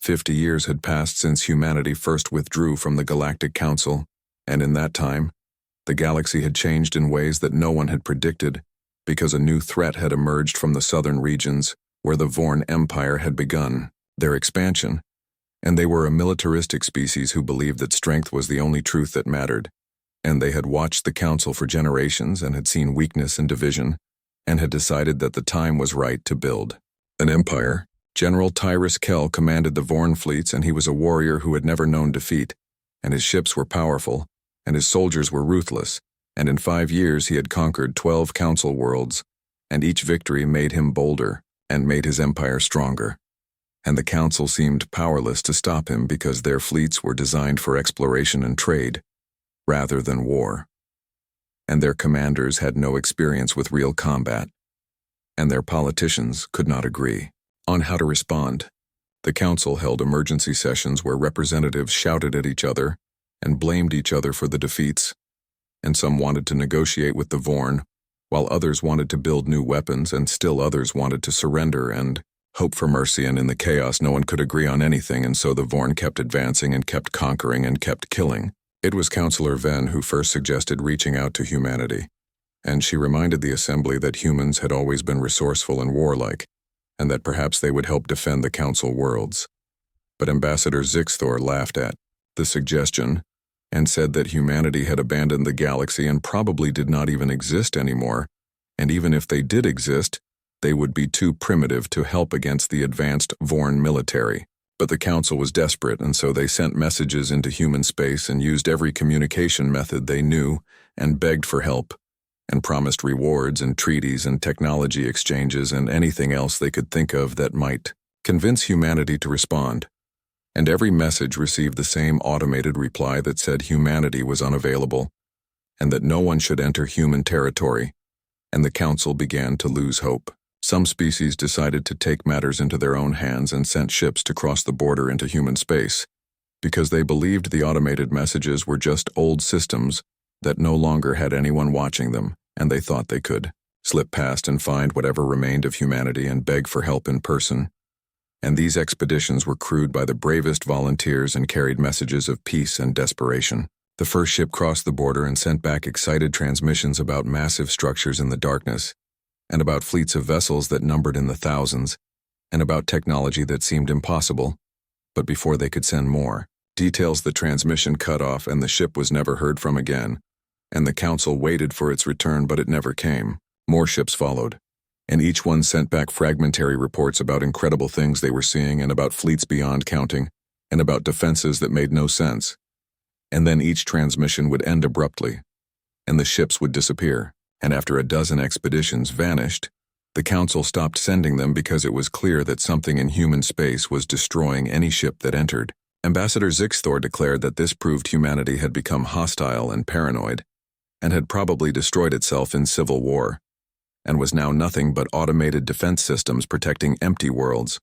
50 years had passed since humanity first withdrew from the Galactic Council, and in that time, the galaxy had changed in ways that no one had predicted, because a new threat had emerged from the southern regions, where the Vorn Empire had begun their expansion, and they were a militaristic species who believed that strength was the only truth that mattered, and they had watched the Council for generations and had seen weakness and division, and had decided that the time was right to build an empire. General Tyrus Kell commanded the Vorn fleets, and he was a warrior who had never known defeat, and his ships were powerful, and his soldiers were ruthless, and in 5 years he had conquered 12 council worlds, and each victory made him bolder and made his empire stronger. And the council seemed powerless to stop him because their fleets were designed for exploration and trade, rather than war. And their commanders had no experience with real combat, and their politicians could not agree on how to respond. The council held emergency sessions where representatives shouted at each other and blamed each other for the defeats, and some wanted to negotiate with the Vorn, while others wanted to build new weapons, and still others wanted to surrender and hope for mercy, and in the chaos no one could agree on anything, and so the Vorn kept advancing and kept conquering and kept killing. It was Councillor Ven who first suggested reaching out to humanity, and she reminded the assembly that humans had always been resourceful and warlike, and that perhaps they would help defend the council worlds. But Ambassador Zixthor laughed at the suggestion and said that humanity had abandoned the galaxy and probably did not even exist anymore, and even if they did exist, they would be too primitive to help against the advanced Vorn military. But the council was desperate, and so they sent messages into human space and used every communication method they knew and begged for help, and promised rewards and treaties and technology exchanges and anything else they could think of that might convince humanity to respond. And every message received the same automated reply that said humanity was unavailable, and that no one should enter human territory, and the council began to lose hope. Some species decided to take matters into their own hands and sent ships to cross the border into human space, because they believed the automated messages were just old systems that no longer had anyone watching them, and they thought they could slip past and find whatever remained of humanity and beg for help in person. And these expeditions were crewed by the bravest volunteers and carried messages of peace and desperation. The first ship crossed the border and sent back excited transmissions about massive structures in the darkness, and about fleets of vessels that numbered in the thousands, and about technology that seemed impossible. But before they could send more details, the transmission cut off and the ship was never heard from again, and the council waited for its return, but it never came. More ships followed, and each one sent back fragmentary reports about incredible things they were seeing, and about fleets beyond counting, and about defenses that made no sense. And then each transmission would end abruptly, and the ships would disappear, and after a dozen expeditions vanished, the council stopped sending them because it was clear that something in human space was destroying any ship that entered. Ambassador Zixthor declared that this proved humanity had become hostile and paranoid, and had probably destroyed itself in civil war, and was now nothing but automated defense systems protecting empty worlds,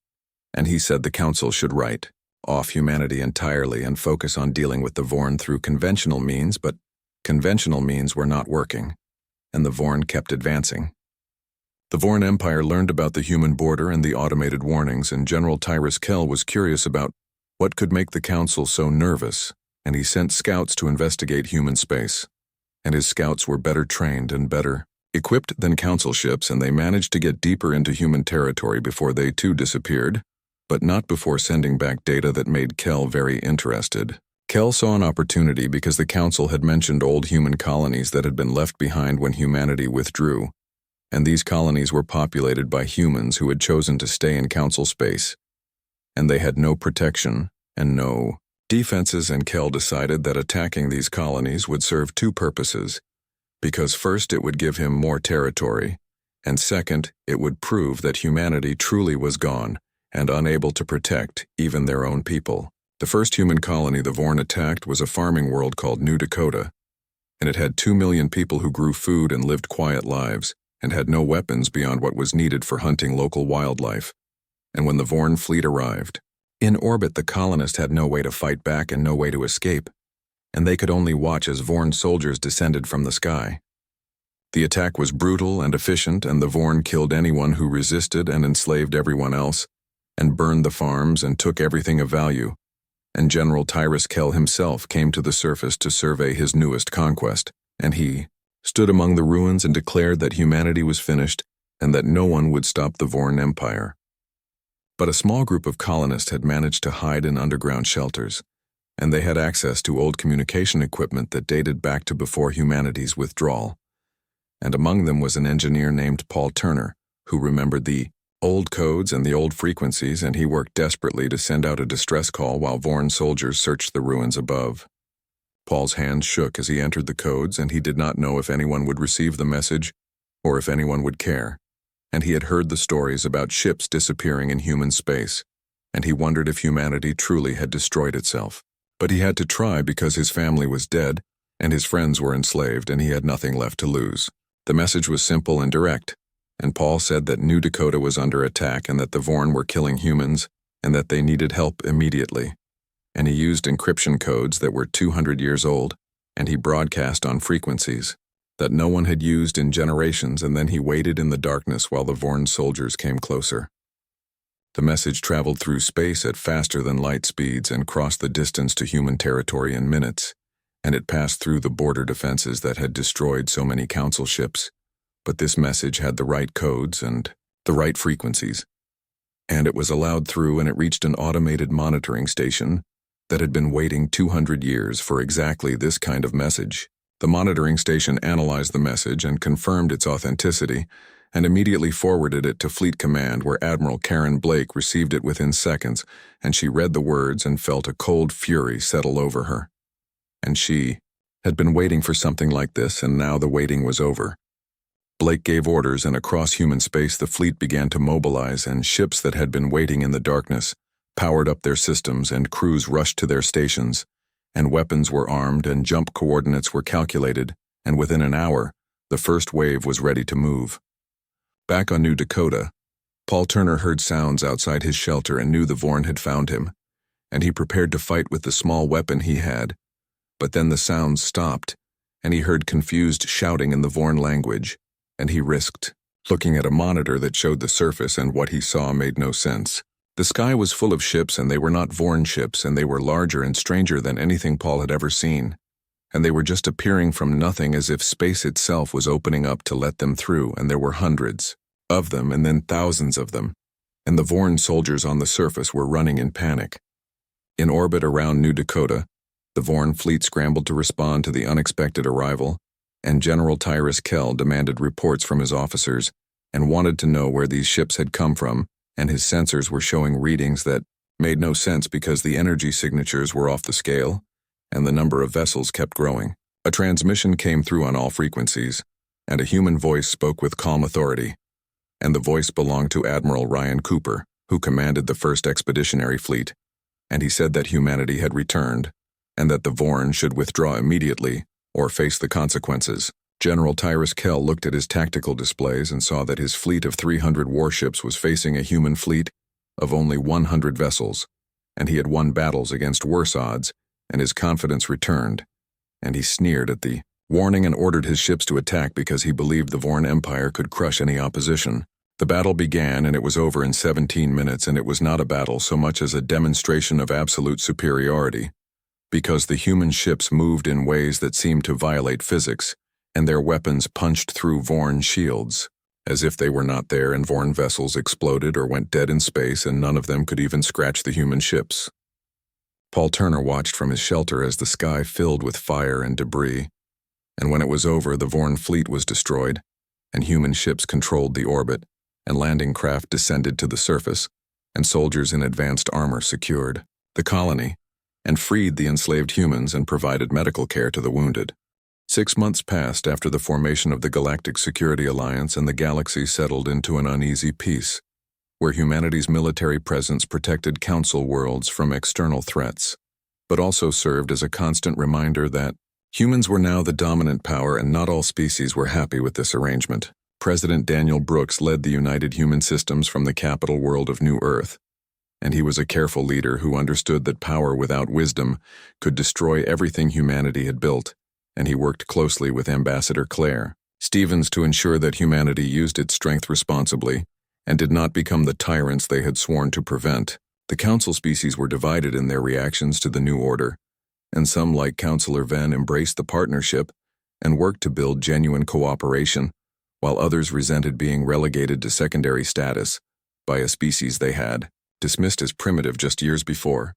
and he said the council should write off humanity entirely and focus on dealing with the Vorn through conventional means, but conventional means were not working, and the Vorn kept advancing. The Vorn Empire learned about the human border and the automated warnings, and General Tyrus Kell was curious about what could make the council so nervous, and he sent scouts to investigate human space. And his scouts were better trained and better equipped than council ships, and they managed to get deeper into human territory before they too disappeared, but not before sending back data that made Kell very interested. Kell saw an opportunity because the council had mentioned old human colonies that had been left behind when humanity withdrew, and these colonies were populated by humans who had chosen to stay in council space, and they had no protection and no defenses, and Kell decided that attacking these colonies would serve two purposes, because first it would give him more territory, and second, it would prove that humanity truly was gone and unable to protect even their own people. The first human colony the Vorn attacked was a farming world called New Dakota, and it had 2 million people who grew food and lived quiet lives, and had no weapons beyond what was needed for hunting local wildlife. And when the Vorn fleet arrived, in orbit the colonists had no way to fight back and no way to escape, and they could only watch as Vorn soldiers descended from the sky. The attack was brutal and efficient, and the Vorn killed anyone who resisted and enslaved everyone else, and burned the farms and took everything of value, and General Tyrus Kell himself came to the surface to survey his newest conquest, and he stood among the ruins and declared that humanity was finished and that no one would stop the Vorn Empire. But a small group of colonists had managed to hide in underground shelters, and they had access to old communication equipment that dated back to before humanity's withdrawal. And among them was an engineer named Paul Turner, who remembered the old codes and the old frequencies, and he worked desperately to send out a distress call while Vorn soldiers searched the ruins above. Paul's hands shook as he entered the codes, and he did not know if anyone would receive the message or if anyone would care. And he had heard the stories about ships disappearing in human space, and he wondered if humanity truly had destroyed itself. But he had to try because his family was dead, and his friends were enslaved, and he had nothing left to lose. The message was simple and direct, and Paul said that New Dakota was under attack and that the Vorn were killing humans, and that they needed help immediately. And he used encryption codes that were 200 years old, and he broadcast on frequencies that no one had used in generations, and then he waited in the darkness while the Vorn soldiers came closer. The message traveled through space at faster than light speeds and crossed the distance to human territory in minutes, and it passed through the border defenses that had destroyed so many council ships. But this message had the right codes and the right frequencies, and it was allowed through, and it reached an automated monitoring station that had been waiting 200 years for exactly this kind of message. The monitoring station analyzed the message and confirmed its authenticity, and immediately forwarded it to Fleet Command, where Admiral Karen Blake received it within seconds, and she read the words and felt a cold fury settle over her. And she had been waiting for something like this, and now the waiting was over. Blake gave orders, and across human space the fleet began to mobilize, and ships that had been waiting in the darkness powered up their systems, and crews rushed to their stations, and weapons were armed, and jump coordinates were calculated, and within an hour, the first wave was ready to move. Back on New Dakota, Paul Turner heard sounds outside his shelter and knew the Vorn had found him, and he prepared to fight with the small weapon he had. But then the sounds stopped, and he heard confused shouting in the Vorn language, and he risked looking at a monitor that showed the surface, and what he saw made no sense. The sky was full of ships, and they were not Vorn ships, and they were larger and stranger than anything Paul had ever seen. And they were just appearing from nothing, as if space itself was opening up to let them through, and there were hundreds of them, and then thousands of them. And the Vorn soldiers on the surface were running in panic. In orbit around New Dakota, the Vorn fleet scrambled to respond to the unexpected arrival, and General Tyrus Kell demanded reports from his officers and wanted to know where these ships had come from, and his sensors were showing readings that made no sense because the energy signatures were off the scale, and the number of vessels kept growing. A transmission came through on all frequencies, and a human voice spoke with calm authority, and the voice belonged to Admiral Ryan Cooper, who commanded the 1st Expeditionary Fleet, and he said that humanity had returned, and that the Vorn should withdraw immediately or face the consequences. General Tyrus Kell looked at his tactical displays and saw that his fleet of 300 warships was facing a human fleet of only 100 vessels, and he had won battles against worse odds, and his confidence returned, and he sneered at the warning and ordered his ships to attack because he believed the Vorn Empire could crush any opposition. The battle began, and it was over in 17 minutes, and it was not a battle so much as a demonstration of absolute superiority, because the human ships moved in ways that seemed to violate physics, and their weapons punched through Vorn shields, as if they were not there, and Vorn vessels exploded or went dead in space, and none of them could even scratch the human ships. Paul Turner watched from his shelter as the sky filled with fire and debris, and when it was over, the Vorn fleet was destroyed, and human ships controlled the orbit, and landing craft descended to the surface, and soldiers in advanced armor secured the colony, and freed the enslaved humans and provided medical care to the wounded. 6 months passed after the formation of the Galactic Security Alliance, and the galaxy settled into an uneasy peace, where humanity's military presence protected council worlds from external threats, but also served as a constant reminder that humans were now the dominant power, and not all species were happy with this arrangement. President Daniel Brooks led the United Human Systems from the capital world of New Earth, and he was a careful leader who understood that power without wisdom could destroy everything humanity had built, and he worked closely with Ambassador Claire Stevens to ensure that humanity used its strength responsibly, and did not become the tyrants they had sworn to prevent. The council species were divided in their reactions to the new order, and some, like Counselor Venn, embraced the partnership and worked to build genuine cooperation, while others resented being relegated to secondary status by a species they had dismissed as primitive just years before.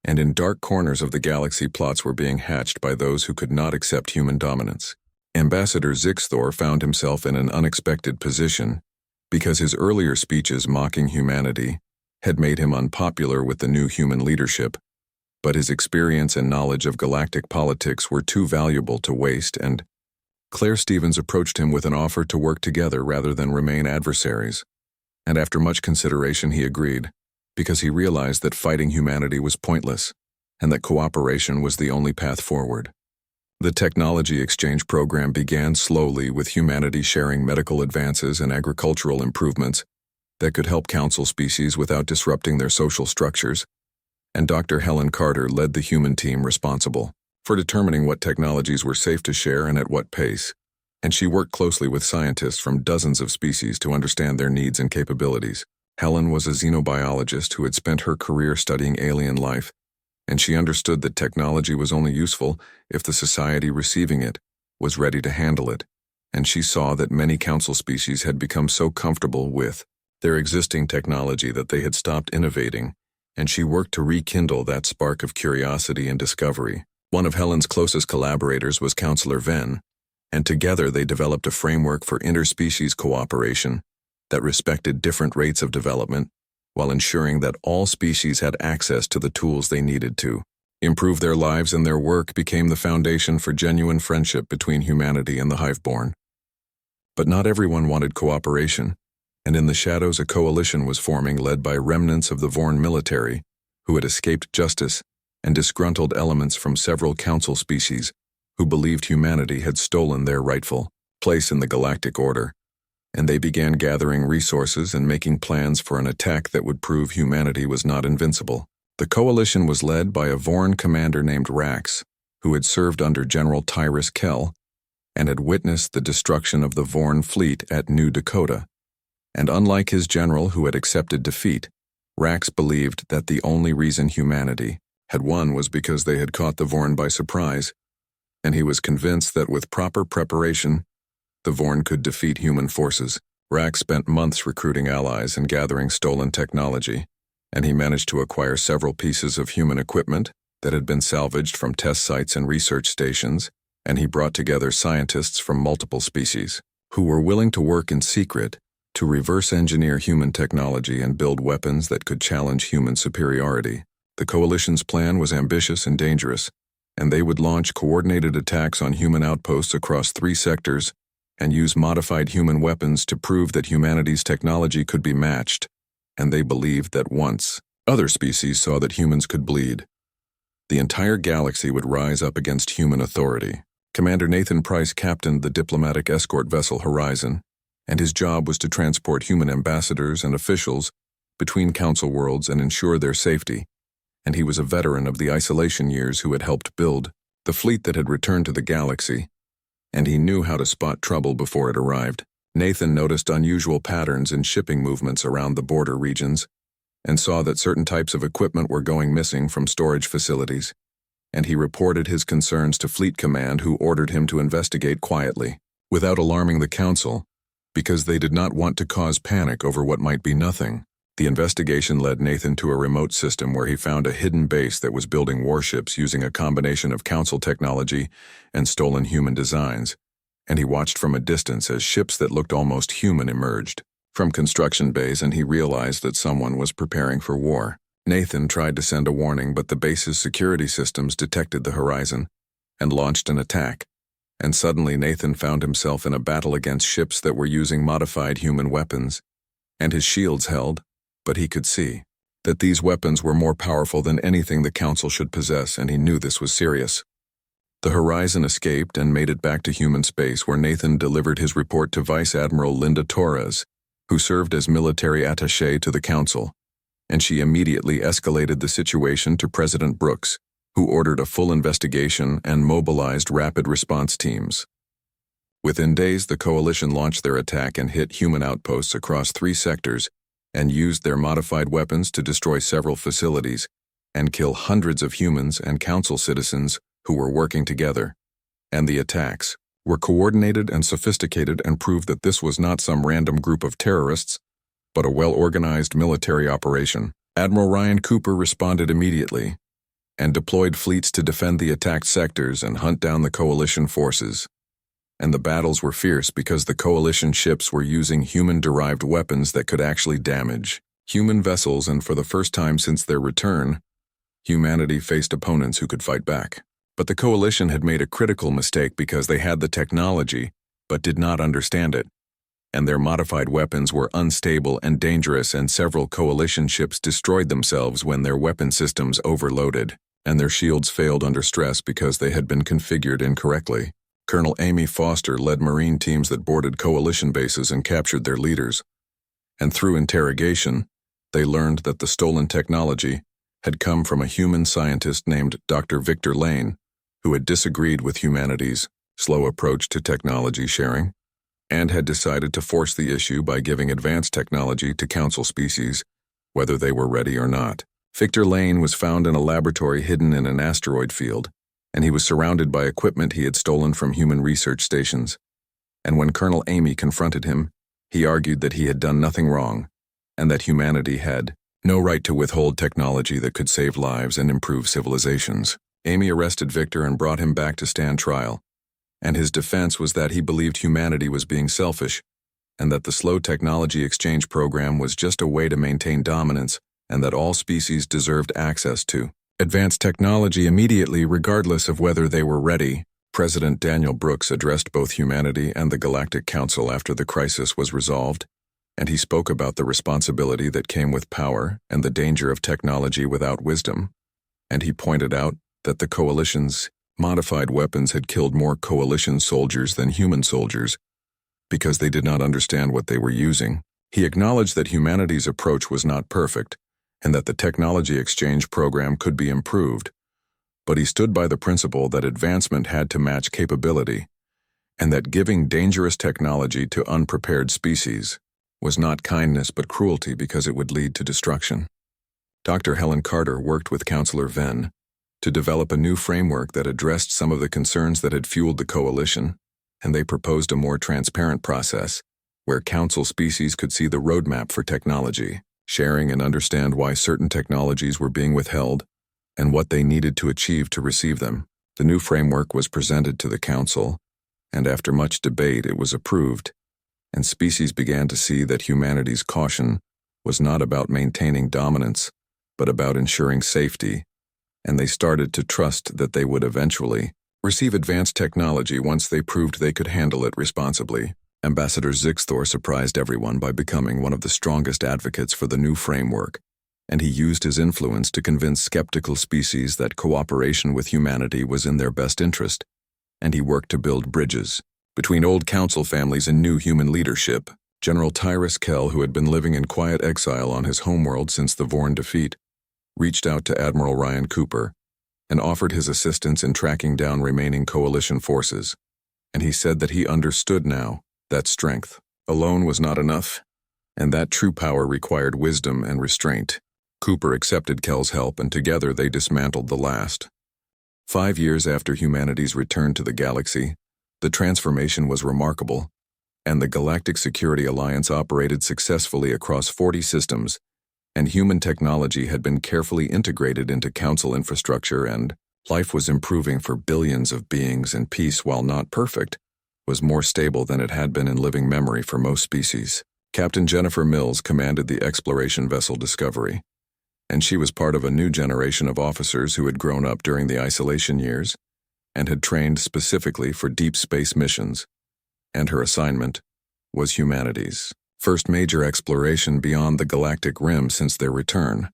And in dark corners of the galaxy, plots were being hatched by those who could not accept human dominance. Ambassador Zixthor found himself in an unexpected position because his earlier speeches mocking humanity had made him unpopular with the new human leadership, but his experience and knowledge of galactic politics were too valuable to waste, and Claire Stevens approached him with an offer to work together rather than remain adversaries. And after much consideration he agreed, because he realized that fighting humanity was pointless, and that cooperation was the only path forward. The technology exchange program began slowly, with humanity sharing medical advances and agricultural improvements that could help council species without disrupting their social structures, and Dr. Helen Carter led the human team responsible for determining what technologies were safe to share and at what pace, and she worked closely with scientists from dozens of species to understand their needs and capabilities. Helen was a xenobiologist who had spent her career studying alien life, and she understood that technology was only useful if the society receiving it was ready to handle it, and she saw that many council species had become so comfortable with their existing technology that they had stopped innovating, and she worked to rekindle that spark of curiosity and discovery. One of Helen's closest collaborators was Counselor Venn, and together they developed a framework for interspecies cooperation that respected different rates of development, while ensuring that all species had access to the tools they needed to improve their lives, and their work became the foundation for genuine friendship between humanity and the Hiveborn. But not everyone wanted cooperation, and in the shadows a coalition was forming, led by remnants of the Vorn military, who had escaped justice, and disgruntled elements from several council species who believed humanity had stolen their rightful place in the galactic order, and they began gathering resources and making plans for an attack that would prove humanity was not invincible. The coalition was led by a Vorn commander named Rax, who had served under General Tyrus Kell and had witnessed the destruction of the Vorn fleet at New Dakota. And unlike his general who had accepted defeat, Rax believed that the only reason humanity had won was because they had caught the Vorn by surprise, and he was convinced that with proper preparation, the Vorn could defeat human forces. Rax spent months recruiting allies and gathering stolen technology, and he managed to acquire several pieces of human equipment that had been salvaged from test sites and research stations, and he brought together scientists from multiple species who were willing to work in secret to reverse engineer human technology and build weapons that could challenge human superiority. The coalition's plan was ambitious and dangerous, and they would launch coordinated attacks on human outposts across 3 sectors and use modified human weapons to prove that humanity's technology could be matched, and they believed that once other species saw that humans could bleed, the entire galaxy would rise up against human authority. Commander Nathan Price captained the diplomatic escort vessel Horizon, and his job was to transport human ambassadors and officials between council worlds and ensure their safety, and he was a veteran of the isolation years who had helped build the fleet that had returned to the galaxy, and he knew how to spot trouble before it arrived. Nathan noticed unusual patterns in shipping movements around the border regions and saw that certain types of equipment were going missing from storage facilities, and he reported his concerns to Fleet Command, who ordered him to investigate quietly, without alarming the Council, because they did not want to cause panic over what might be nothing. The investigation led Nathan to a remote system where he found a hidden base that was building warships using a combination of Council technology and stolen human designs, and he watched from a distance as ships that looked almost human emerged from construction bays, and he realized that someone was preparing for war. Nathan tried to send a warning, but the base's security systems detected the horizon and launched an attack, and suddenly Nathan found himself in a battle against ships that were using modified human weapons, and his shields held, but he could see that these weapons were more powerful than anything the Council should possess, and he knew this was serious. The Horizon escaped and made it back to human space, where Nathan delivered his report to Vice Admiral Linda Torres, who served as military attaché to the Council, and she immediately escalated the situation to President Brooks, who ordered a full investigation and mobilized rapid response teams. Within days, the Coalition launched their attack and hit human outposts across 3 sectors and used their modified weapons to destroy several facilities and kill hundreds of humans and council citizens who were working together. And the attacks were coordinated and sophisticated and proved that this was not some random group of terrorists, but a well-organized military operation. Admiral Ryan Cooper responded immediately and deployed fleets to defend the attacked sectors and hunt down the coalition forces. And the battles were fierce because the coalition ships were using human-derived weapons that could actually damage human vessels, and for the first time since their return, humanity faced opponents who could fight back. But the coalition had made a critical mistake because they had the technology but did not understand it, and their modified weapons were unstable and dangerous, and several coalition ships destroyed themselves when their weapon systems overloaded, and their shields failed under stress because they had been configured incorrectly. Colonel Amy Foster led Marine teams that boarded coalition bases and captured their leaders, and through interrogation, they learned that the stolen technology had come from a human scientist named Dr. Victor Lane, who had disagreed with humanity's slow approach to technology sharing, and had decided to force the issue by giving advanced technology to council species, whether they were ready or not. Victor Lane was found in a laboratory hidden in an asteroid field, and he was surrounded by equipment he had stolen from human research stations. And when Colonel Amy confronted him, he argued that he had done nothing wrong, and that humanity had no right to withhold technology that could save lives and improve civilizations. Amy arrested Victor and brought him back to stand trial, and his defense was that he believed humanity was being selfish, and that the slow technology exchange program was just a way to maintain dominance, and that all species deserved access to advanced technology immediately, regardless of whether they were ready. President Daniel Brooks addressed both humanity and the Galactic Council after the crisis was resolved, and he spoke about the responsibility that came with power and the danger of technology without wisdom, and he pointed out that the Coalition's modified weapons had killed more Coalition soldiers than human soldiers because they did not understand what they were using. He acknowledged that humanity's approach was not perfect, and that the technology exchange program could be improved, but he stood by the principle that advancement had to match capability, and that giving dangerous technology to unprepared species was not kindness but cruelty because it would lead to destruction. Dr. Helen Carter worked with Counselor Venn to develop a new framework that addressed some of the concerns that had fueled the coalition, and they proposed a more transparent process where council species could see the roadmap for technology sharing and understand why certain technologies were being withheld and what they needed to achieve to receive them. The new framework was presented to the council, and after much debate it was approved, and species began to see that humanity's caution was not about maintaining dominance, but about ensuring safety, and they started to trust that they would eventually receive advanced technology once they proved they could handle it responsibly. Ambassador Zixthor surprised everyone by becoming one of the strongest advocates for the new framework, and he used his influence to convince skeptical species that cooperation with humanity was in their best interest, and he worked to build bridges between old council families and new human leadership. General Tyrus Kell, who had been living in quiet exile on his homeworld since the Vorn defeat, reached out to Admiral Ryan Cooper and offered his assistance in tracking down remaining coalition forces, and he said that he understood now that strength alone was not enough, and that true power required wisdom and restraint. Cooper accepted Kell's help, and together they dismantled the last. 5 years after humanity's return to the galaxy, the transformation was remarkable, and the Galactic Security Alliance operated successfully across 40 systems, and human technology had been carefully integrated into council infrastructure, and life was improving for billions of beings, and peace, while not perfect, was more stable than it had been in living memory for most species. Captain Jennifer Mills commanded the exploration vessel Discovery, and she was part of a new generation of officers who had grown up during the isolation years and had trained specifically for deep space missions, and her assignment was humanity's first major exploration beyond the galactic rim since their return,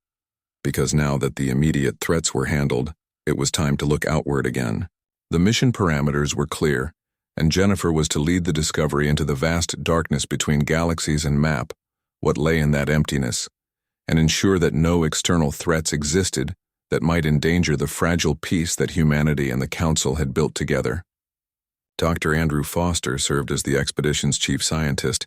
because now that the immediate threats were handled, it was time to look outward again. The mission parameters were clear, and Jennifer was to lead the Discovery into the vast darkness between galaxies and map what lay in that emptiness, and ensure that no external threats existed that might endanger the fragile peace that humanity and the Council had built together. Dr. Andrew Foster served as the expedition's chief scientist,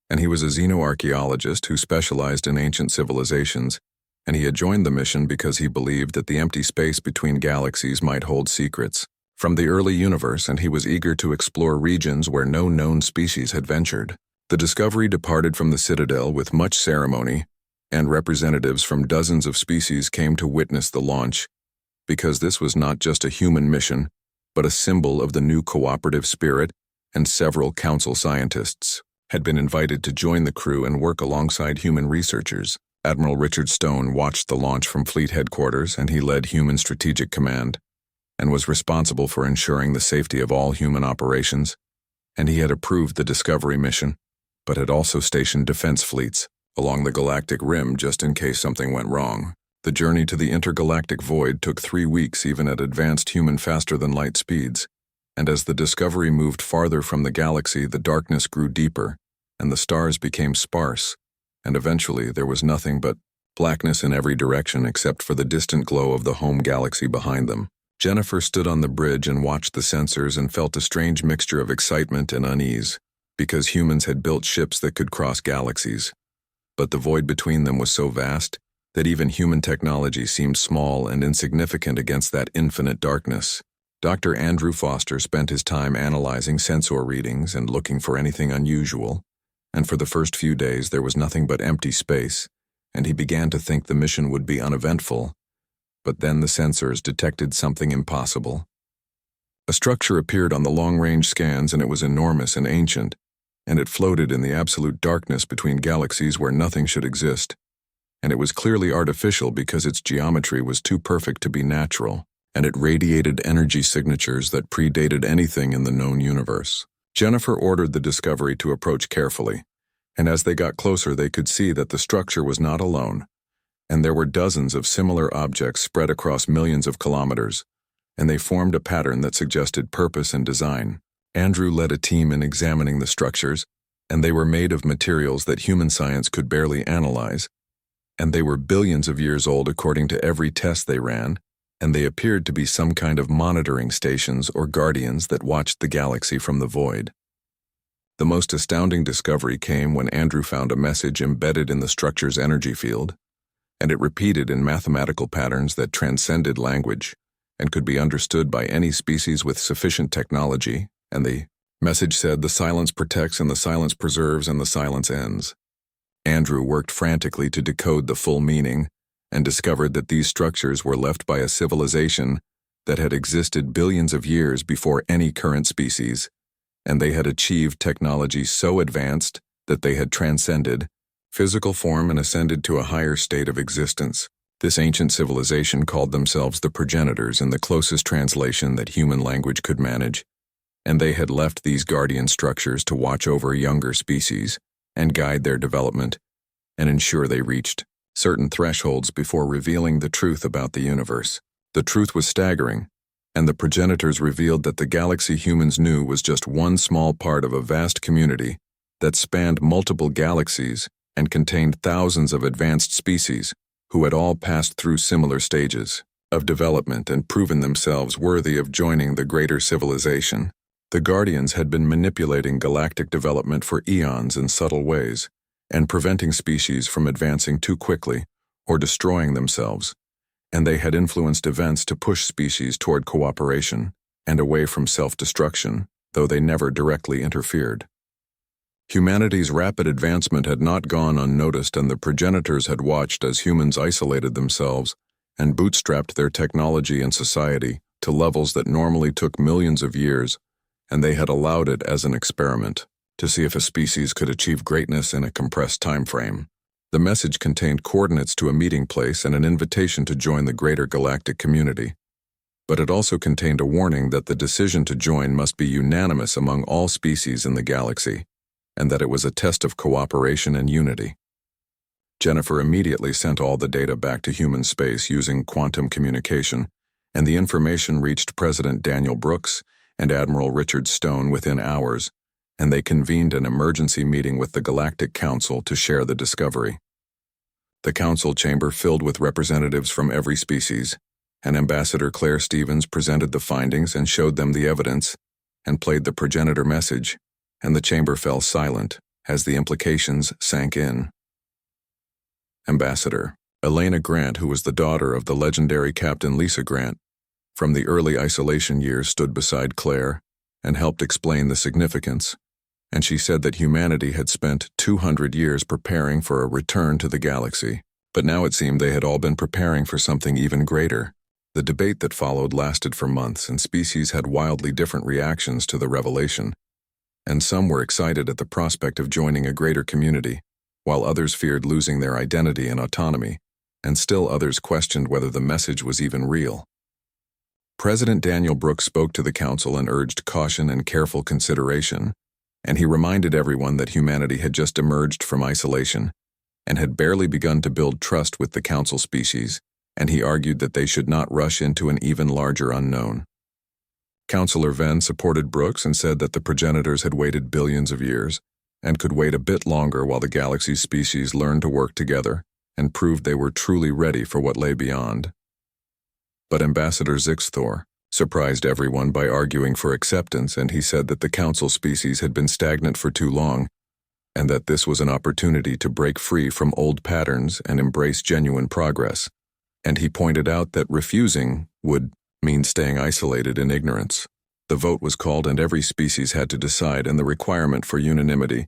and he was a xenoarchaeologist who specialized in ancient civilizations, and he had joined the mission because he believed that the empty space between galaxies might hold secrets from the early universe, and he was eager to explore regions where no known species had ventured. The Discovery departed from the Citadel with much ceremony, and representatives from dozens of species came to witness the launch, because this was not just a human mission, but a symbol of the new cooperative spirit, and several council scientists had been invited to join the crew and work alongside human researchers. Admiral Richard Stone watched the launch from Fleet Headquarters, and he led Human Strategic Command, and was responsible for ensuring the safety of all human operations, and he had approved the Discovery mission, but had also stationed defense fleets along the galactic rim just in case something went wrong. The journey to the intergalactic void took 3 weeks even at advanced human faster-than-light speeds, and as the Discovery moved farther from the galaxy, the darkness grew deeper, and the stars became sparse, and eventually there was nothing but blackness in every direction except for the distant glow of the home galaxy behind them. Jennifer stood on the bridge and watched the sensors and felt a strange mixture of excitement and unease, because humans had built ships that could cross galaxies. But the void between them was so vast that even human technology seemed small and insignificant against that infinite darkness. Dr. Andrew Foster spent his time analyzing sensor readings and looking for anything unusual, and for the first few days there was nothing but empty space, and he began to think the mission would be uneventful. But then the sensors detected something impossible. A structure appeared on the long-range scans, and it was enormous and ancient, and it floated in the absolute darkness between galaxies where nothing should exist. And it was clearly artificial because its geometry was too perfect to be natural, and it radiated energy signatures that predated anything in the known universe. Jennifer ordered the Discovery to approach carefully, and as they got closer they could see that the structure was not alone, and there were dozens of similar objects spread across millions of kilometers, and they formed a pattern that suggested purpose and design. Andrew led a team in examining the structures, and they were made of materials that human science could barely analyze, and they were billions of years old according to every test they ran, and they appeared to be some kind of monitoring stations or guardians that watched the galaxy from the void. The most astounding discovery came when Andrew found a message embedded in the structure's energy field, and it repeated in mathematical patterns that transcended language and could be understood by any species with sufficient technology, and the message said, "The silence protects and the silence preserves and the silence ends." Andrew worked frantically to decode the full meaning and discovered that these structures were left by a civilization that had existed billions of years before any current species, and they had achieved technology so advanced that they had transcended physical form and ascended to a higher state of existence. This ancient civilization called themselves the progenitors in the closest translation that human language could manage, and they had left these guardian structures to watch over younger species and guide their development and ensure they reached certain thresholds before revealing the truth about the universe. The truth was staggering, and the progenitors revealed that the galaxy humans knew was just one small part of a vast community that spanned multiple galaxies and contained thousands of advanced species who had all passed through similar stages of development and proven themselves worthy of joining the greater civilization. The Guardians had been manipulating galactic development for eons in subtle ways, and preventing species from advancing too quickly or destroying themselves, and they had influenced events to push species toward cooperation and away from self-destruction, though they never directly interfered. Humanity's rapid advancement had not gone unnoticed, and the progenitors had watched as humans isolated themselves and bootstrapped their technology and society to levels that normally took millions of years, and they had allowed it as an experiment to see if a species could achieve greatness in a compressed time frame. The message contained coordinates to a meeting place and an invitation to join the greater galactic community, but it also contained a warning that the decision to join must be unanimous among all species in the galaxy, and that it was a test of cooperation and unity. Jennifer immediately sent all the data back to human space using quantum communication, and the information reached President Daniel Brooks and Admiral Richard Stone within hours, and they convened an emergency meeting with the Galactic Council to share the discovery. The council chamber filled with representatives from every species, and Ambassador Claire Stevens presented the findings and showed them the evidence and played the progenitor message, and the chamber fell silent as the implications sank in. Ambassador Elena Grant, who was the daughter of the legendary Captain Lisa Grant, from the early isolation years stood beside Claire and helped explain the significance, and she said that humanity had spent 200 years preparing for a return to the galaxy, but now it seemed they had all been preparing for something even greater. The debate that followed lasted for months, and species had wildly different reactions to the revelation, and some were excited at the prospect of joining a greater community, while others feared losing their identity and autonomy, and still others questioned whether the message was even real. President Daniel Brooks spoke to the council and urged caution and careful consideration, and he reminded everyone that humanity had just emerged from isolation and had barely begun to build trust with the council species, and he argued that they should not rush into an even larger unknown. Councillor Venn supported Brooks and said that the progenitors had waited billions of years and could wait a bit longer while the galaxy's species learned to work together and proved they were truly ready for what lay beyond. But Ambassador Zixthor surprised everyone by arguing for acceptance, and he said that the council species had been stagnant for too long, and that this was an opportunity to break free from old patterns and embrace genuine progress. And he pointed out that refusing would mean staying isolated in ignorance. The vote was called and every species had to decide, and the requirement for unanimity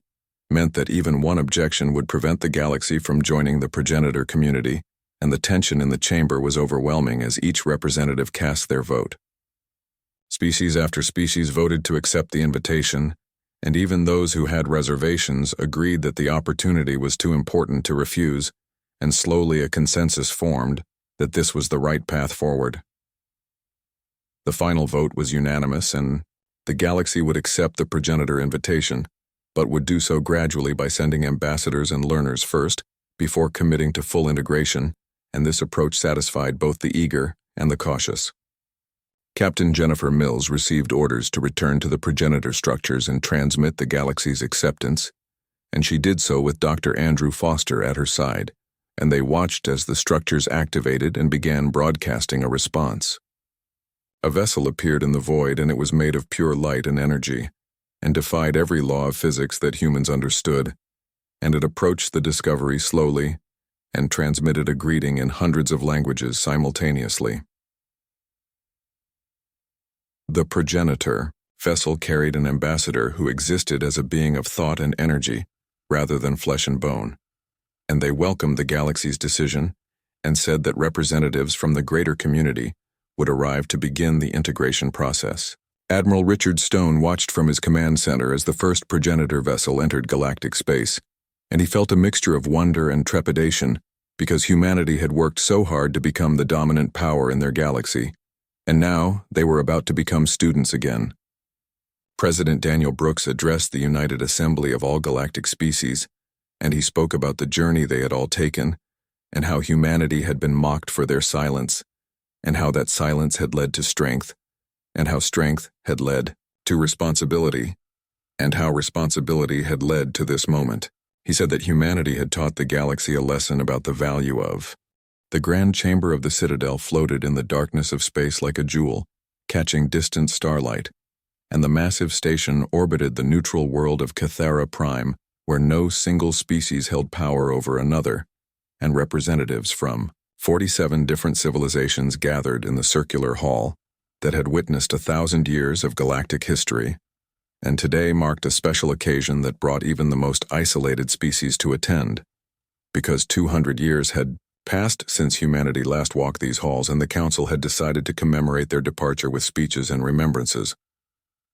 meant that even one objection would prevent the galaxy from joining the progenitor community, and the tension in the chamber was overwhelming as each representative cast their vote. Species after species voted to accept the invitation, and even those who had reservations agreed that the opportunity was too important to refuse, and slowly a consensus formed that this was the right path forward. The final vote was unanimous, and the galaxy would accept the progenitor invitation, but would do so gradually by sending ambassadors and learners first, before committing to full integration, and this approach satisfied both the eager and the cautious. Captain Jennifer Mills received orders to return to the progenitor structures and transmit the galaxy's acceptance, and she did so with Dr. Andrew Foster at her side, and they watched as the structures activated and began broadcasting a response. A vessel appeared in the void, and it was made of pure light and energy, and defied every law of physics that humans understood, and it approached the Discovery slowly and transmitted a greeting in hundreds of languages simultaneously. The progenitor vessel carried an ambassador who existed as a being of thought and energy, rather than flesh and bone, and they welcomed the galaxy's decision and said that representatives from the greater community would arrive to begin the integration process. Admiral Richard Stone watched from his command center as the first progenitor vessel entered galactic space, and he felt a mixture of wonder and trepidation because humanity had worked so hard to become the dominant power in their galaxy, and now they were about to become students again. President Daniel Brooks addressed the United Assembly of all galactic species, and he spoke about the journey they had all taken, and how humanity had been mocked for their silence, and how that silence had led to strength, and how strength had led to responsibility, and how responsibility had led to this moment. He said that humanity had taught the galaxy a lesson about the value of. The grand chamber of the Citadel floated in the darkness of space like a jewel, catching distant starlight, and the massive station orbited the neutral world of Cathara Prime, where no single species held power over another, and representatives from 47 different civilizations gathered in the circular hall that had witnessed 1,000 years of galactic history, and today marked a special occasion that brought even the most isolated species to attend, because 200 years had passed since humanity last walked these halls, and the council had decided to commemorate their departure with speeches and remembrances,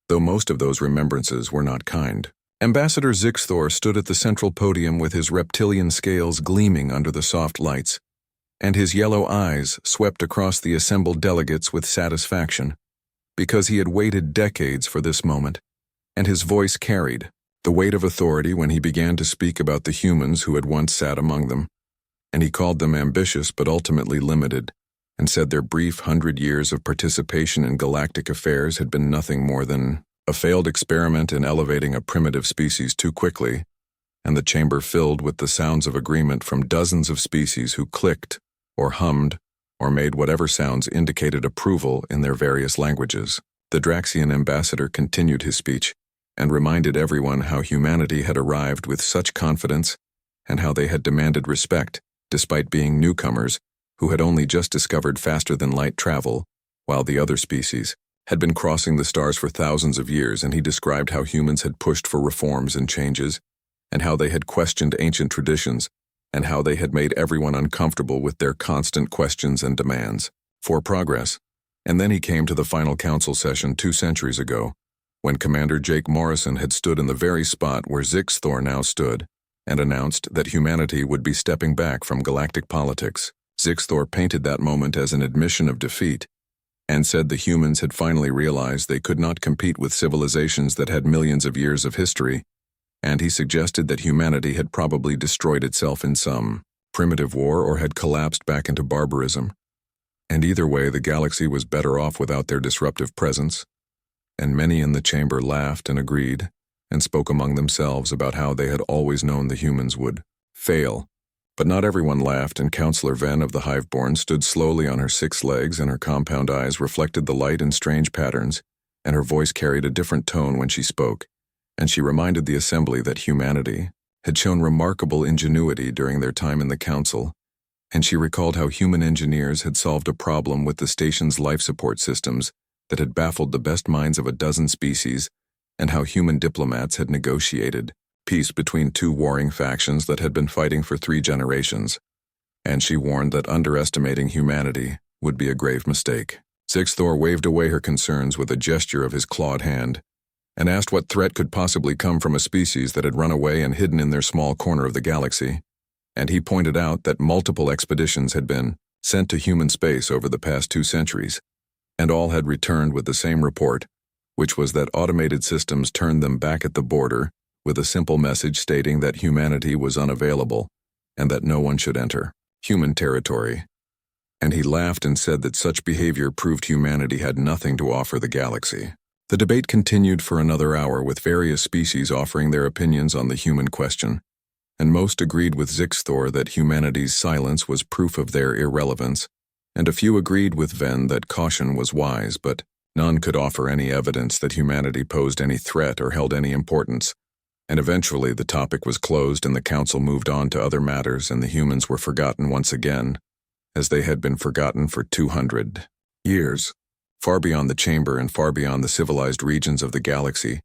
though most of those remembrances were not kind. Ambassador Zixthor stood at the central podium with his reptilian scales gleaming under the soft lights, and his yellow eyes swept across the assembled delegates with satisfaction, because he had waited decades for this moment, and his voice carried the weight of authority when he began to speak about the humans who had once sat among them, and he called them ambitious but ultimately limited, and said their brief 100 years of participation in galactic affairs had been nothing more than a failed experiment in elevating a primitive species too quickly, and the chamber filled with the sounds of agreement from dozens of species who clicked, or hummed, or made whatever sounds indicated approval in their various languages. The Draxian ambassador continued his speech, and reminded everyone how humanity had arrived with such confidence and how they had demanded respect, despite being newcomers who had only just discovered faster-than-light travel, while the other species had been crossing the stars for thousands of years. And he described how humans had pushed for reforms and changes, and how they had questioned ancient traditions, and how they had made everyone uncomfortable with their constant questions and demands for progress. And then he came to the final council session 2 centuries ago, when Commander Jake Morrison had stood in the very spot where Zixthor now stood, and announced that humanity would be stepping back from galactic politics. Zixthor painted that moment as an admission of defeat, and said the humans had finally realized they could not compete with civilizations that had millions of years of history, and he suggested that humanity had probably destroyed itself in some primitive war or had collapsed back into barbarism. And either way, the galaxy was better off without their disruptive presence, and many in the chamber laughed and agreed, and spoke among themselves about how they had always known the humans would fail. But not everyone laughed, and Counselor Ven of the Hiveborn stood slowly on her 6 legs, and her compound eyes reflected the light in strange patterns, and her voice carried a different tone when she spoke, and she reminded the assembly that humanity had shown remarkable ingenuity during their time in the council, and she recalled how human engineers had solved a problem with the station's life support systems that had baffled the best minds of a dozen species, and how human diplomats had negotiated peace between 2 warring factions that had been fighting for 3 generations, and she warned that underestimating humanity would be a grave mistake. Zixthor waved away her concerns with a gesture of his clawed hand, and asked what threat could possibly come from a species that had run away and hidden in their small corner of the galaxy, and he pointed out that multiple expeditions had been sent to human space over the past 2 centuries, and all had returned with the same report, which was that automated systems turned them back at the border with a simple message stating that humanity was unavailable and that no one should enter human territory. And he laughed and said that such behavior proved humanity had nothing to offer the galaxy. The debate continued for another hour, with various species offering their opinions on the human question, and most agreed with Zixthor that humanity's silence was proof of their irrelevance, and a few agreed with Ven that caution was wise, but none could offer any evidence that humanity posed any threat or held any importance. And eventually the topic was closed and the council moved on to other matters, and the humans were forgotten once again, as they had been forgotten for 200 years, far beyond the chamber and far beyond the civilized regions of the galaxy,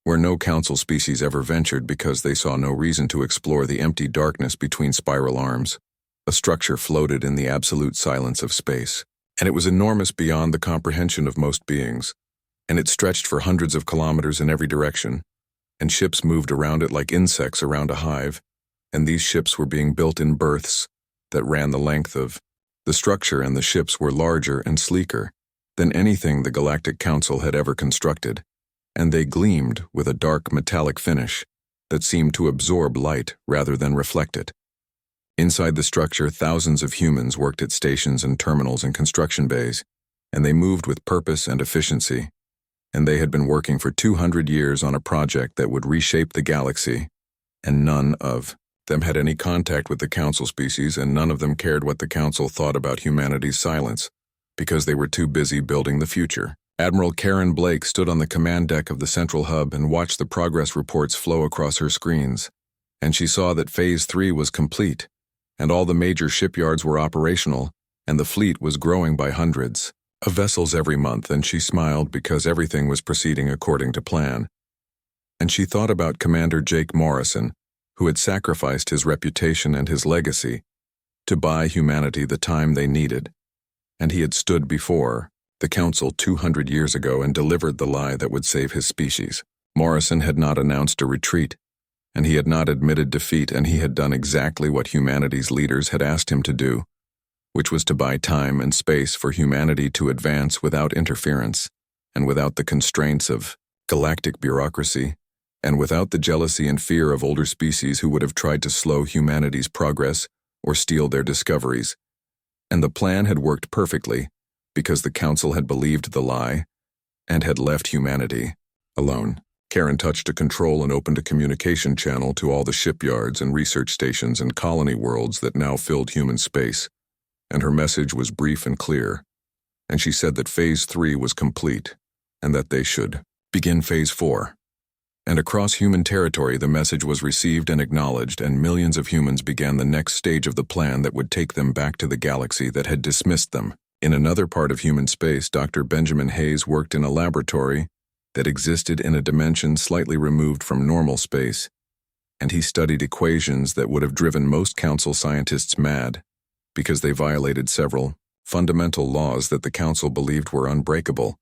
where no council species ever ventured because they saw no reason to explore the empty darkness between spiral arms. A structure floated in the absolute silence of space, and it was enormous beyond the comprehension of most beings, and it stretched for hundreds of kilometers in every direction, and ships moved around it like insects around a hive, and these ships were being built in berths that ran the length of the structure, and the ships were larger and sleeker than anything the Galactic Council had ever constructed, and they gleamed with a dark metallic finish that seemed to absorb light rather than reflect it. Inside the structure, thousands of humans worked at stations and terminals and construction bays, and they moved with purpose and efficiency, and they had been working for 200 years on a project that would reshape the galaxy, and none of them had any contact with the council species, and none of them cared what the council thought about humanity's silence, because they were too busy building the future. Admiral Karen Blake stood on the command deck of the central hub and watched the progress reports flow across her screens, and she saw that Phase 3 was complete, and all the major shipyards were operational, and the fleet was growing by hundreds of vessels every month, and she smiled because everything was proceeding according to plan. And she thought about Commander Jake Morrison, who had sacrificed his reputation and his legacy to buy humanity the time they needed, and he had stood before the council 200 years ago and delivered the lie that would save his species. Morrison had not announced a retreat, and he had not admitted defeat, and he had done exactly what humanity's leaders had asked him to do, which was to buy time and space for humanity to advance without interference, and without the constraints of galactic bureaucracy, and without the jealousy and fear of older species who would have tried to slow humanity's progress or steal their discoveries. And the plan had worked perfectly, because the council had believed the lie and had left humanity alone. Karen touched a control and opened a communication channel to all the shipyards and research stations and colony worlds that now filled human space, and her message was brief and clear, and she said that Phase 3 was complete, and that they should begin Phase 4. And across human territory the message was received and acknowledged, and millions of humans began the next stage of the plan that would take them back to the galaxy that had dismissed them. In another part of human space, Dr. Benjamin Hayes worked in a laboratory that existed in a dimension slightly removed from normal space, and he studied equations that would have driven most council scientists mad, because they violated several fundamental laws that the council believed were unbreakable.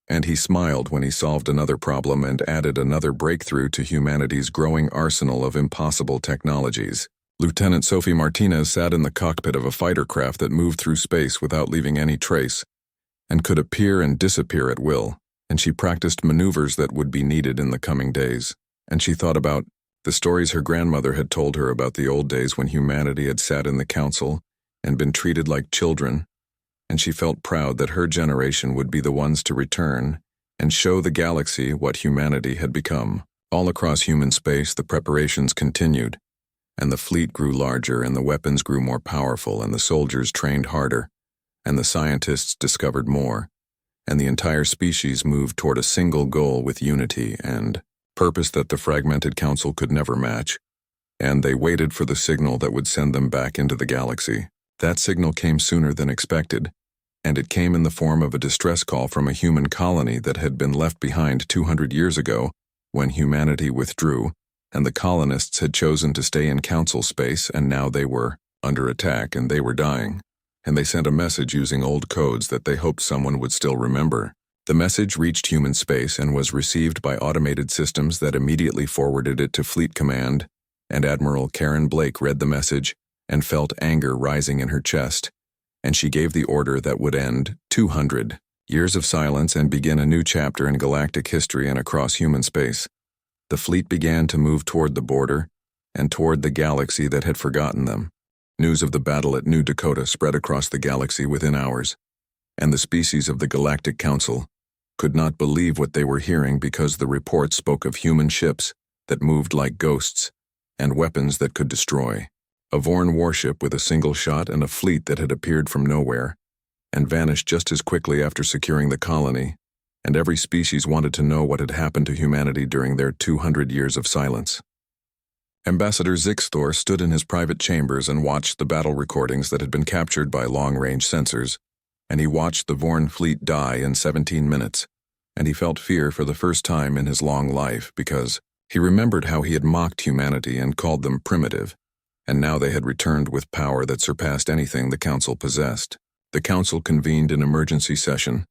And he smiled when he solved another problem and added another breakthrough to humanity's growing arsenal of impossible technologies. Lieutenant Sophie Martinez sat in the cockpit of a fighter craft that moved through space without leaving any trace, and could appear and disappear at will, and she practiced maneuvers that would be needed in the coming days. And she thought about the stories her grandmother had told her about the old days when humanity had sat in the council and been treated like children, and she felt proud that her generation would be the ones to return and show the galaxy what humanity had become. All across human space, the preparations continued, and the fleet grew larger, and the weapons grew more powerful, and the soldiers trained harder, and the scientists discovered more, and the entire species moved toward a single goal with unity and purpose that the fragmented council could never match. And they waited for the signal that would send them back into the galaxy. That signal came sooner than expected, and it came in the form of a distress call from a human colony that had been left behind 200 years ago when humanity withdrew, and the colonists had chosen to stay in council space, and now they were under attack and they were dying. And they sent a message using old codes that they hoped someone would still remember. The message reached human space and was received by automated systems that immediately forwarded it to Fleet Command, and Admiral Karen Blake read the message and felt anger rising in her chest, and she gave the order that would end 200 years of silence and begin a new chapter in galactic history and across human space. The fleet began to move toward the border and toward the galaxy that had forgotten them. News of the battle at New Dakota spread across the galaxy within hours, and the species of the Galactic Council could not believe what they were hearing, because the reports spoke of human ships that moved like ghosts and weapons that could destroy. A Vorn warship with a single shot, and a fleet that had appeared from nowhere and vanished just as quickly after securing the colony, and every species wanted to know what had happened to humanity during their 200 years of silence. Ambassador Zixthor stood in his private chambers and watched the battle recordings that had been captured by long-range sensors, and he watched the Vorn fleet die in 17 minutes, and he felt fear for the first time in his long life, because he remembered how he had mocked humanity and called them primitive, and now they had returned with power that surpassed anything the Council possessed. The Council convened an emergency session,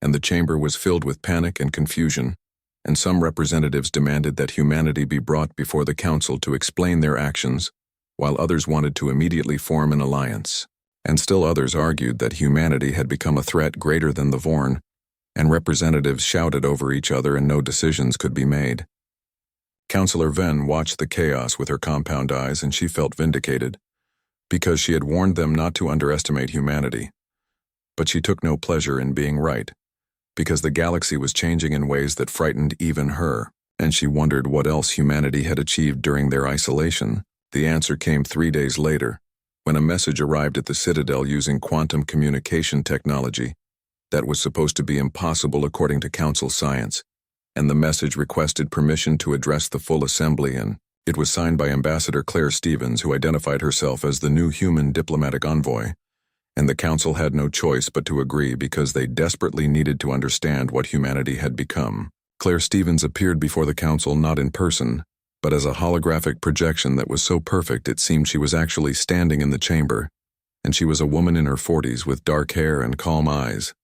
and the chamber was filled with panic and confusion, and some representatives demanded that humanity be brought before the Council to explain their actions, while others wanted to immediately form an alliance. And still others argued that humanity had become a threat greater than the Vorn, and representatives shouted over each other and no decisions could be made. Councillor Venn watched the chaos with her compound eyes, and she felt vindicated, because she had warned them not to underestimate humanity. But she took no pleasure in being right, because the galaxy was changing in ways that frightened even her, and she wondered what else humanity had achieved during their isolation. The answer came 3 days later, when a message arrived at the Citadel using quantum communication technology that was supposed to be impossible according to Council science, and the message requested permission to address the full assembly, and it was signed by Ambassador Claire Stevens, who identified herself as the new human diplomatic envoy. And the Council had no choice but to agree, because they desperately needed to understand what humanity had become. Claire Stevens appeared before the Council not in person, but as a holographic projection that was so perfect it seemed she was actually standing in the chamber, and she was a woman in her 40s with dark hair and calm eyes,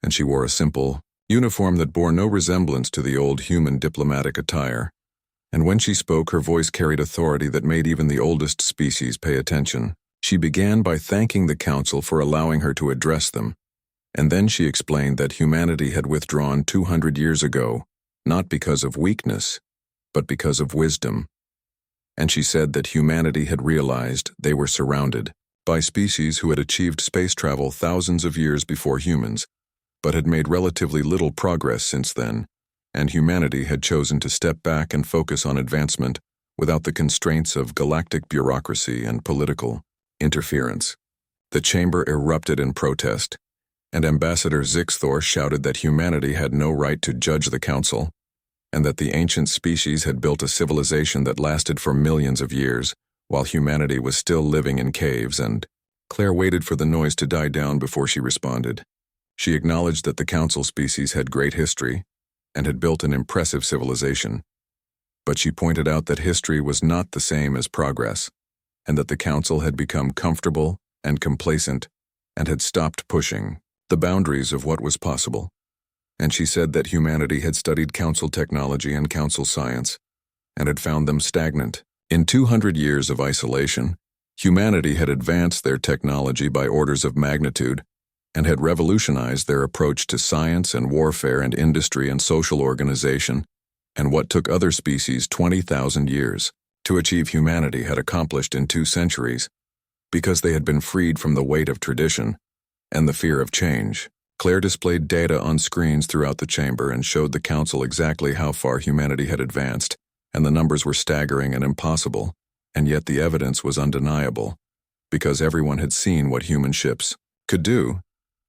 and she wore a simple uniform that bore no resemblance to the old human diplomatic attire. And when she spoke, her voice carried authority that made even the oldest species pay attention. She began by thanking the Council for allowing her to address them, and then she explained that humanity had withdrawn 200 years ago, not because of weakness, but because of wisdom. And she said that humanity had realized they were surrounded by species who had achieved space travel thousands of years before humans, but had made relatively little progress since then, and humanity had chosen to step back and focus on advancement without the constraints of galactic bureaucracy and political interference. The chamber erupted in protest, and Ambassador Zixthor shouted that humanity had no right to judge the Council, and that the ancient species had built a civilization that lasted for millions of years, while humanity was still living in caves. And Claire waited for the noise to die down before she responded. She acknowledged that the council species had great history and had built an impressive civilization. But she pointed out that history was not the same as progress, and that the council had become comfortable and complacent and had stopped pushing the boundaries of what was possible. And she said that humanity had studied council technology and council science and had found them stagnant. In 200 years of isolation, humanity had advanced their technology by orders of magnitude and had revolutionized their approach to science and warfare and industry and social organization, and what took other species 20,000 years to achieve, humanity had accomplished in 2 centuries, because they had been freed from the weight of tradition and the fear of change. Claire displayed data on screens throughout the chamber and showed the council exactly how far humanity had advanced, and the numbers were staggering and impossible, and yet the evidence was undeniable, because everyone had seen what human ships could do,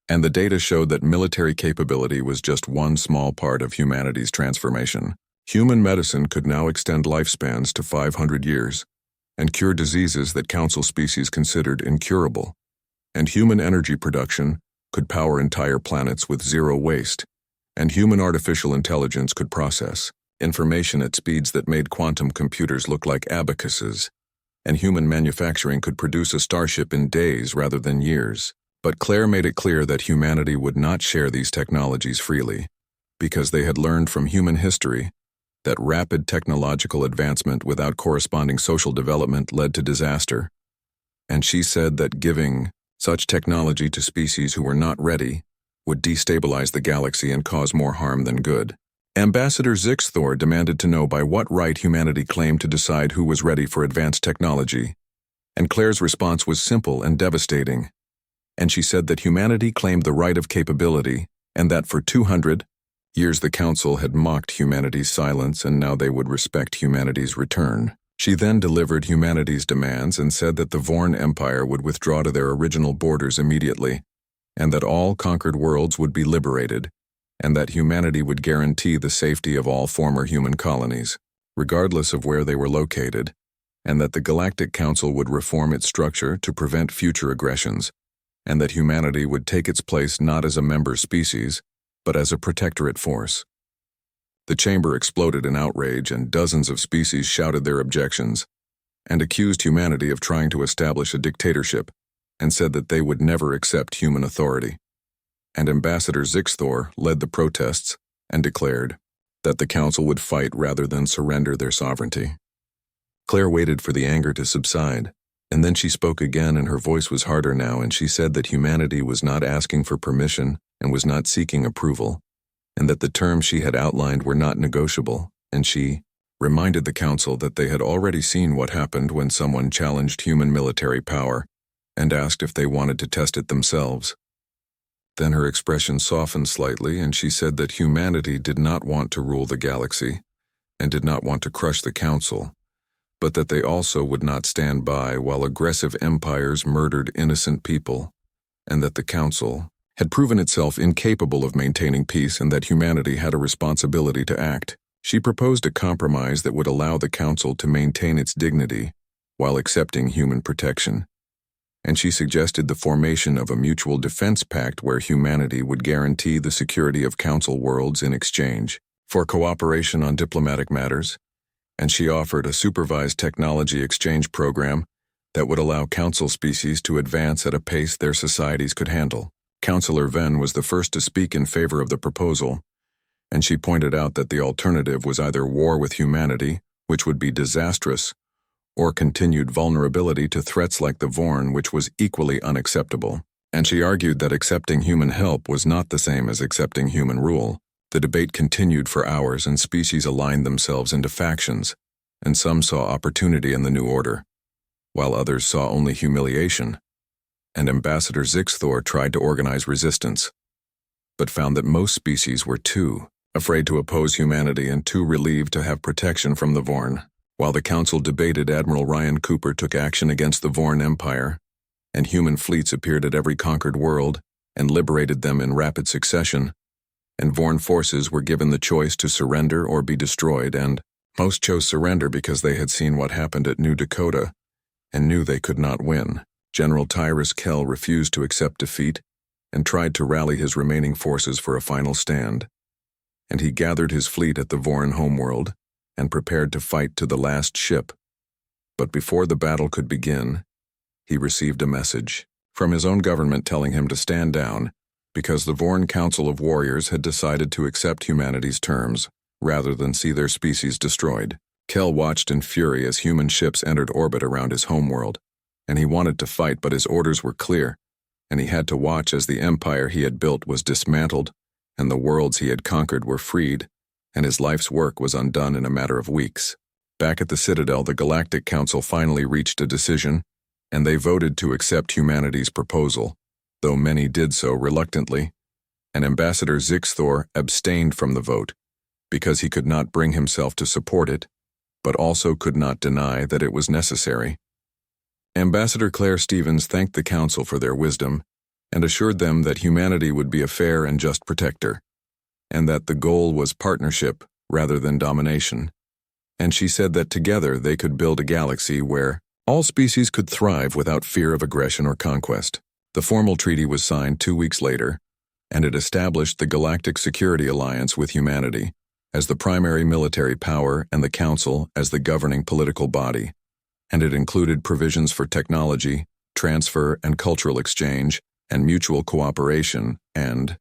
and the data showed that military capability was just one small part of humanity's transformation. Human medicine could now extend lifespans to 500 years and cure diseases that council species considered incurable, and human energy production could power entire planets with zero waste, and human artificial intelligence could process information at speeds that made quantum computers look like abacuses, and human manufacturing could produce a starship in days rather than years. But Claire made it clear that humanity would not share these technologies freely, because they had learned from human history that rapid technological advancement without corresponding social development led to disaster. And she said that giving such technology to species who were not ready would destabilize the galaxy and cause more harm than good. Ambassador Zixthor demanded to know by what right humanity claimed to decide who was ready for advanced technology, and Claire's response was simple and devastating. And she said that humanity claimed the right of capability, and that for 200 years the council had mocked humanity's silence, and now they would respect humanity's return. She then delivered humanity's demands and said that the Vorn Empire would withdraw to their original borders immediately, and that all conquered worlds would be liberated, and that humanity would guarantee the safety of all former human colonies, regardless of where they were located, and that the Galactic Council would reform its structure to prevent future aggressions, and that humanity would take its place not as a member species, but as a protectorate force. The chamber exploded in outrage, and dozens of species shouted their objections, and accused humanity of trying to establish a dictatorship, and said that they would never accept human authority. And Ambassador Zixthor led the protests and declared that the council would fight rather than surrender their sovereignty. Claire waited for the anger to subside, and then she spoke again, and her voice was harder now, and she said that humanity was not asking for permission and was not seeking approval, and that the terms she had outlined were not negotiable, and she reminded the council that they had already seen what happened when someone challenged human military power and asked if they wanted to test it themselves. Then her expression softened slightly, and she said that humanity did not want to rule the galaxy and did not want to crush the council, but that they also would not stand by while aggressive empires murdered innocent people, and that the council had proven itself incapable of maintaining peace, and that humanity had a responsibility to act. She proposed a compromise that would allow the council to maintain its dignity while accepting human protection, and she suggested the formation of a mutual defense pact where humanity would guarantee the security of council worlds in exchange for cooperation on diplomatic matters, and she offered a supervised technology exchange program that would allow council species to advance at a pace their societies could handle. Councillor Venn was the first to speak in favor of the proposal, and she pointed out that the alternative was either war with humanity, which would be disastrous, or continued vulnerability to threats like the Vorn, which was equally unacceptable. And she argued that accepting human help was not the same as accepting human rule. The debate continued for hours, and species aligned themselves into factions, and some saw opportunity in the new order, while others saw only humiliation. And Ambassador Zixthor tried to organize resistance, but found that most species were too afraid to oppose humanity and too relieved to have protection from the Vorn. While the council debated, Admiral Ryan Cooper took action against the Vorn Empire, and human fleets appeared at every conquered world and liberated them in rapid succession. and Vorn forces were given the choice to surrender or be destroyed, and most chose surrender because they had seen what happened at New Dakota and knew they could not win. General Tyrus Kell refused to accept defeat and tried to rally his remaining forces for a final stand, and he gathered his fleet at the Vorn homeworld and prepared to fight to the last ship. But before the battle could begin, he received a message from his own government telling him to stand down because the Vorn Council of Warriors had decided to accept humanity's terms rather than see their species destroyed. Kell watched in fury as human ships entered orbit around his homeworld, and he wanted to fight, but his orders were clear, and he had to watch as the empire he had built was dismantled and the worlds he had conquered were freed, and his life's work was undone in a matter of weeks. Back at the Citadel, the Galactic Council finally reached a decision, and they voted to accept humanity's proposal, though many did so reluctantly, and Ambassador Zixthor abstained from the vote because he could not bring himself to support it, but also could not deny that it was necessary. Ambassador Claire Stevens thanked the Council for their wisdom and assured them that humanity would be a fair and just protector, and that the goal was partnership rather than domination. And she said that together they could build a galaxy where all species could thrive without fear of aggression or conquest. The formal treaty was signed 2 weeks later, and it established the Galactic Security Alliance with humanity as the primary military power and the Council as the governing political body, and it included provisions for technology, transfer and cultural exchange, and mutual cooperation, and